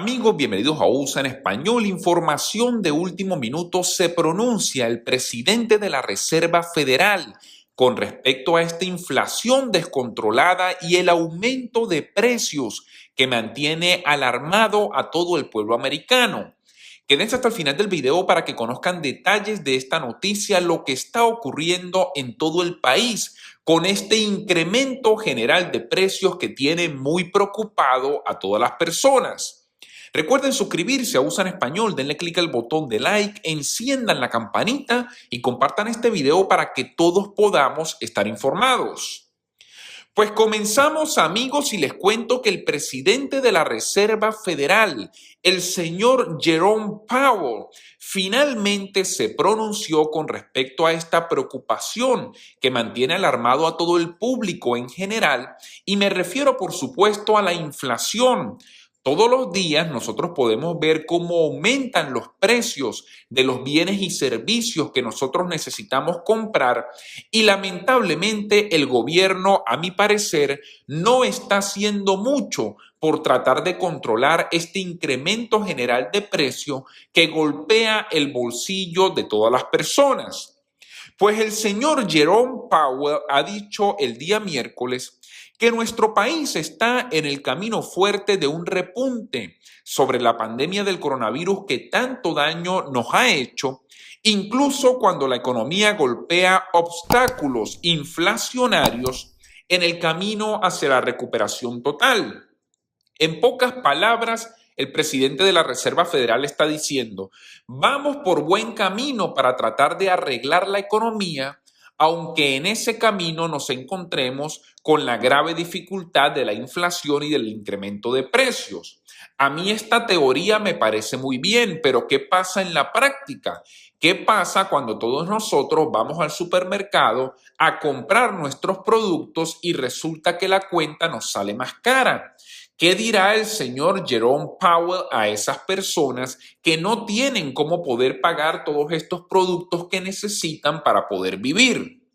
Amigos, bienvenidos a USA en Español. Información de último minuto. Se pronuncia el presidente de la Reserva Federal con respecto a esta inflación descontrolada y el aumento de precios que mantiene alarmado a todo el pueblo americano. Quédense hasta el final del video para que conozcan detalles de esta noticia, lo que está ocurriendo en todo el país con este incremento general de precios que tiene muy preocupado a todas las personas. Recuerden suscribirse a USA en Español, denle clic al botón de like, enciendan la campanita y compartan este video para que todos podamos estar informados. Pues comenzamos, amigos, y les cuento que el presidente de la Reserva Federal, el señor Jerome Powell, finalmente se pronunció con respecto a esta preocupación que mantiene alarmado a todo el público en general, y me refiero, por supuesto, a la inflación. Todos los días nosotros podemos ver cómo aumentan los precios de los bienes y servicios que nosotros necesitamos comprar y lamentablemente el gobierno, a mi parecer, no está haciendo mucho por tratar de controlar este incremento general de precio que golpea el bolsillo de todas las personas. Pues el señor Jerome Powell ha dicho el día miércoles que nuestro país está en el camino fuerte de un repunte sobre la pandemia del coronavirus que tanto daño nos ha hecho, incluso cuando la economía golpea obstáculos inflacionarios en el camino hacia la recuperación total. En pocas palabras, el presidente de la Reserva Federal está diciendo, vamos por buen camino para tratar de arreglar la economía, aunque en ese camino nos encontremos con la grave dificultad de la inflación y del incremento de precios. A mí esta teoría me parece muy bien, pero ¿qué pasa en la práctica? ¿Qué pasa cuando todos nosotros vamos al supermercado a comprar nuestros productos y resulta que la cuenta nos sale más cara? ¿Qué dirá el señor Jerome Powell a esas personas que no tienen cómo poder pagar todos estos productos que necesitan para poder vivir?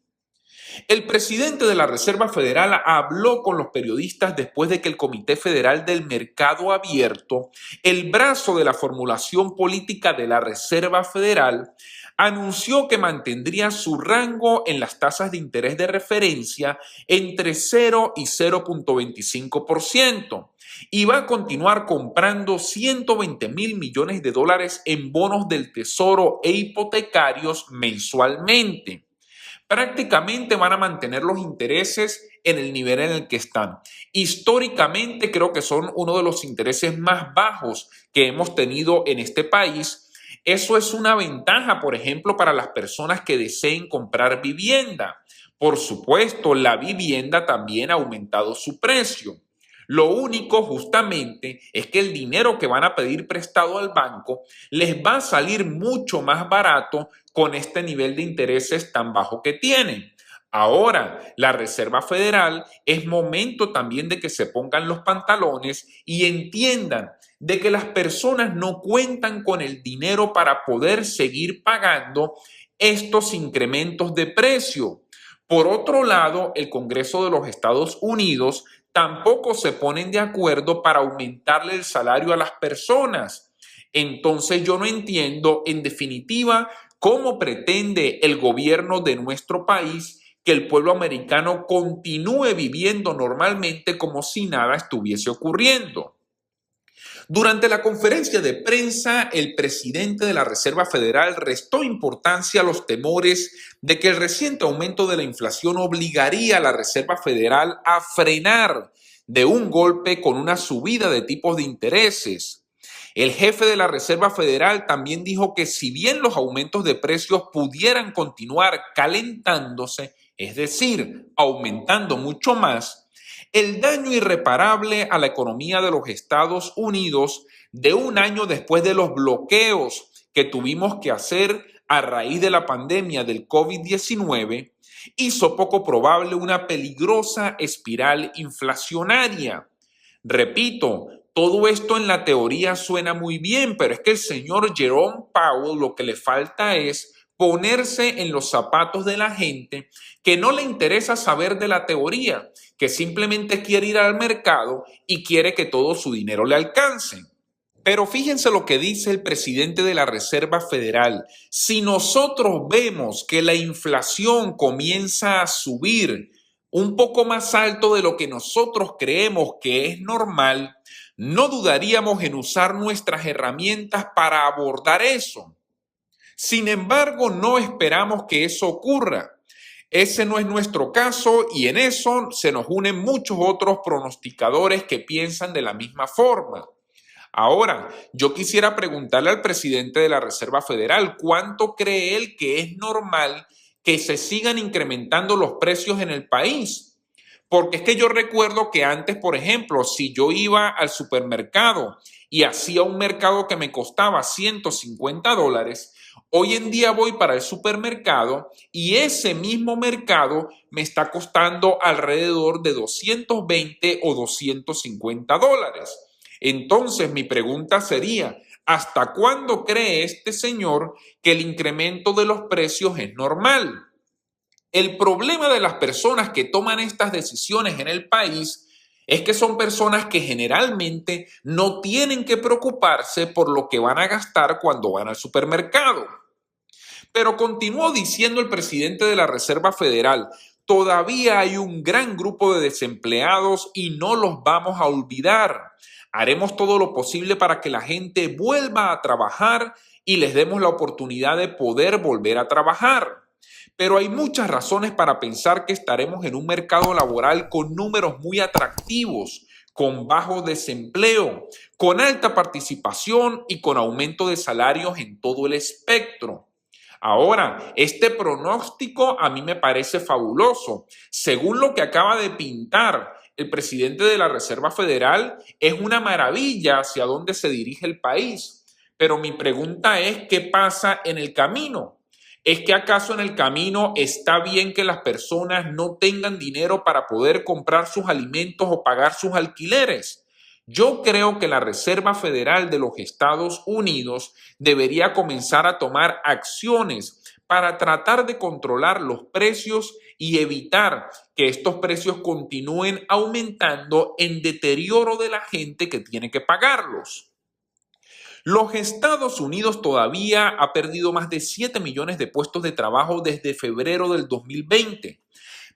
El presidente de la Reserva Federal habló con los periodistas después de que el Comité Federal del Mercado Abierto, el brazo de la formulación política de la Reserva Federal, anunció que mantendría su rango en las tasas de interés de referencia entre 0 y 0.25% y va a continuar comprando 120 mil millones de dólares en bonos del Tesoro e hipotecarios mensualmente. Prácticamente van a mantener los intereses en el nivel en el que están. Históricamente creo que son uno de los intereses más bajos que hemos tenido en este país. Eso es una ventaja, por ejemplo, para las personas que deseen comprar vivienda. Por supuesto, la vivienda también ha aumentado su precio. Lo único justamente es que el dinero que van a pedir prestado al banco les va a salir mucho más barato con este nivel de intereses tan bajo que tienen. Ahora, la Reserva Federal es momento también de que se pongan los pantalones y entiendan de que las personas no cuentan con el dinero para poder seguir pagando estos incrementos de precio. Por otro lado, el Congreso de los Estados Unidos tampoco se ponen de acuerdo para aumentarle el salario a las personas. Entonces yo no entiendo, en definitiva, cómo pretende el gobierno de nuestro país que el pueblo americano continúe viviendo normalmente como si nada estuviese ocurriendo. Durante la conferencia de prensa, el presidente de la Reserva Federal restó importancia a los temores de que el reciente aumento de la inflación obligaría a la Reserva Federal a frenar de un golpe con una subida de tipos de intereses. El jefe de la Reserva Federal también dijo que si bien los aumentos de precios pudieran continuar calentándose, es decir, aumentando mucho más, el daño irreparable a la economía de los Estados Unidos de un año después de los bloqueos que tuvimos que hacer a raíz de la pandemia del COVID-19 hizo poco probable una peligrosa espiral inflacionaria. Repito, todo esto en la teoría suena muy bien, pero es que el señor Jerome Powell lo que le falta es ponerse en los zapatos de la gente que no le interesa saber de la teoría, que simplemente quiere ir al mercado y quiere que todo su dinero le alcance. Pero fíjense lo que dice el presidente de la Reserva Federal. Si nosotros vemos que la inflación comienza a subir un poco más alto de lo que nosotros creemos que es normal, no dudaríamos en usar nuestras herramientas para abordar eso. Sin embargo, no esperamos que eso ocurra. Ese no es nuestro caso y en eso se nos unen muchos otros pronosticadores que piensan de la misma forma. Ahora, yo quisiera preguntarle al presidente de la Reserva Federal, ¿cuánto cree él que es normal que se sigan incrementando los precios en el país? Porque es que yo recuerdo que antes, por ejemplo, si yo iba al supermercado y hacía un mercado que me costaba $150, hoy en día voy para el supermercado y ese mismo mercado me está costando alrededor de 220 o $250. Entonces, mi pregunta sería, ¿hasta cuándo cree este señor que el incremento de los precios es normal? El problema de las personas que toman estas decisiones en el país es que son personas que generalmente no tienen que preocuparse por lo que van a gastar cuando van al supermercado. Pero continuó diciendo el presidente de la Reserva Federal, todavía hay un gran grupo de desempleados y no los vamos a olvidar. Haremos todo lo posible para que la gente vuelva a trabajar y les demos la oportunidad de poder volver a trabajar. Pero hay muchas razones para pensar que estaremos en un mercado laboral con números muy atractivos, con bajo desempleo, con alta participación y con aumento de salarios en todo el espectro. Ahora, este pronóstico a mí me parece fabuloso. Según lo que acaba de pintar el presidente de la Reserva Federal, es una maravilla hacia dónde se dirige el país. Pero mi pregunta es, ¿qué pasa en el camino? ¿Es que acaso en el camino está bien que las personas no tengan dinero para poder comprar sus alimentos o pagar sus alquileres? Yo creo que la Reserva Federal de los Estados Unidos debería comenzar a tomar acciones para tratar de controlar los precios y evitar que estos precios continúen aumentando en deterioro de la gente que tiene que pagarlos. Los Estados Unidos todavía ha perdido más de 7 millones de puestos de trabajo desde febrero del 2020.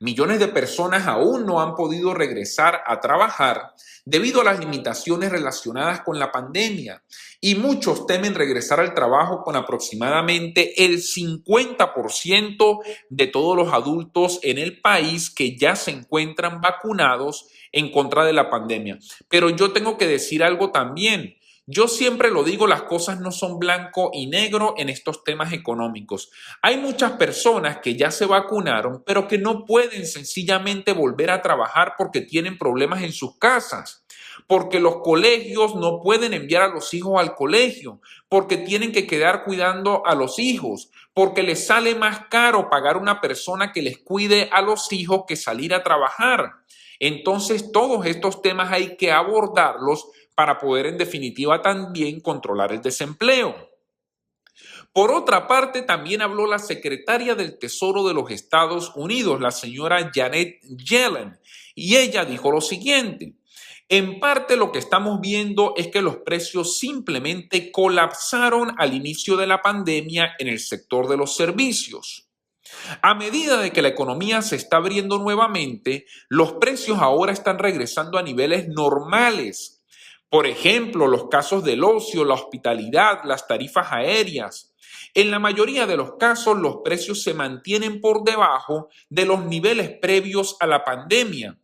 Millones de personas aún no han podido regresar a trabajar debido a las limitaciones relacionadas con la pandemia y muchos temen regresar al trabajo con aproximadamente el 50% de todos los adultos en el país que ya se encuentran vacunados en contra de la pandemia. Pero yo tengo que decir algo también. Yo siempre lo digo, las cosas no son blanco y negro en estos temas económicos. Hay muchas personas que ya se vacunaron, pero que no pueden sencillamente volver a trabajar porque tienen problemas en sus casas, porque los colegios no pueden enviar a los hijos al colegio, porque tienen que quedar cuidando a los hijos, porque les sale más caro pagar una persona que les cuide a los hijos que salir a trabajar. Entonces, todos estos temas hay que abordarlos para poder en definitiva también controlar el desempleo. Por otra parte, también habló la secretaria del Tesoro de los Estados Unidos, la señora Janet Yellen, y ella dijo lo siguiente: en parte lo que estamos viendo es que los precios simplemente colapsaron al inicio de la pandemia en el sector de los servicios. A medida de que la economía se está abriendo nuevamente, los precios ahora están regresando a niveles normales. Por ejemplo, los casos del ocio, la hospitalidad, las tarifas aéreas. En la mayoría de los casos, los precios se mantienen por debajo de los niveles previos a la pandemia.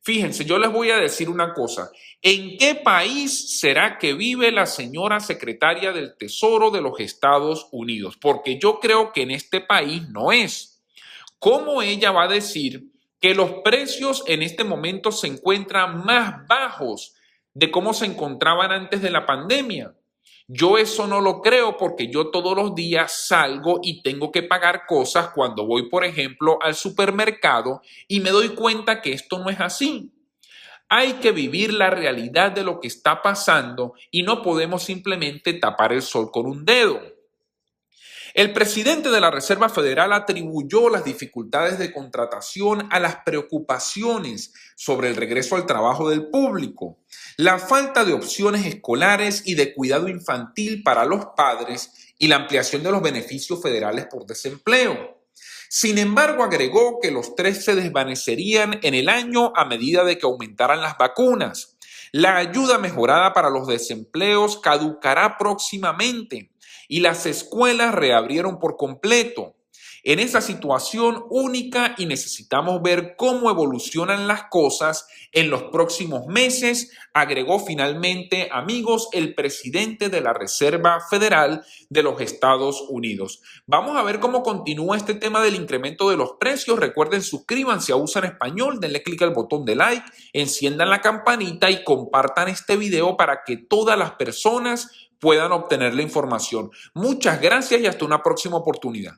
Fíjense, yo les voy a decir una cosa. ¿En qué país será que vive la señora secretaria del Tesoro de los Estados Unidos? Porque yo creo que en este país no es. ¿Cómo ella va a decir que los precios en este momento se encuentran más bajos de cómo se encontraban antes de la pandemia? Yo eso no lo creo porque yo todos los días salgo y tengo que pagar cosas cuando voy, por ejemplo, al supermercado y me doy cuenta que esto no es así. Hay que vivir la realidad de lo que está pasando y no podemos simplemente tapar el sol con un dedo. El presidente de la Reserva Federal atribuyó las dificultades de contratación a las preocupaciones sobre el regreso al trabajo del público, la falta de opciones escolares y de cuidado infantil para los padres y la ampliación de los beneficios federales por desempleo. Sin embargo, agregó que los tres se desvanecerían en el año a medida de que aumentaran las vacunas. La ayuda mejorada para los desempleos caducará próximamente y las escuelas reabrieron por completo. En esa situación única y necesitamos ver cómo evolucionan las cosas en los próximos meses, agregó finalmente, amigos, el presidente de la Reserva Federal de los Estados Unidos. Vamos a ver cómo continúa este tema del incremento de los precios. Recuerden, suscríbanse a USA en Español, denle clic al botón de like, enciendan la campanita y compartan este video para que todas las personas puedan obtener la información. Muchas gracias y hasta una próxima oportunidad.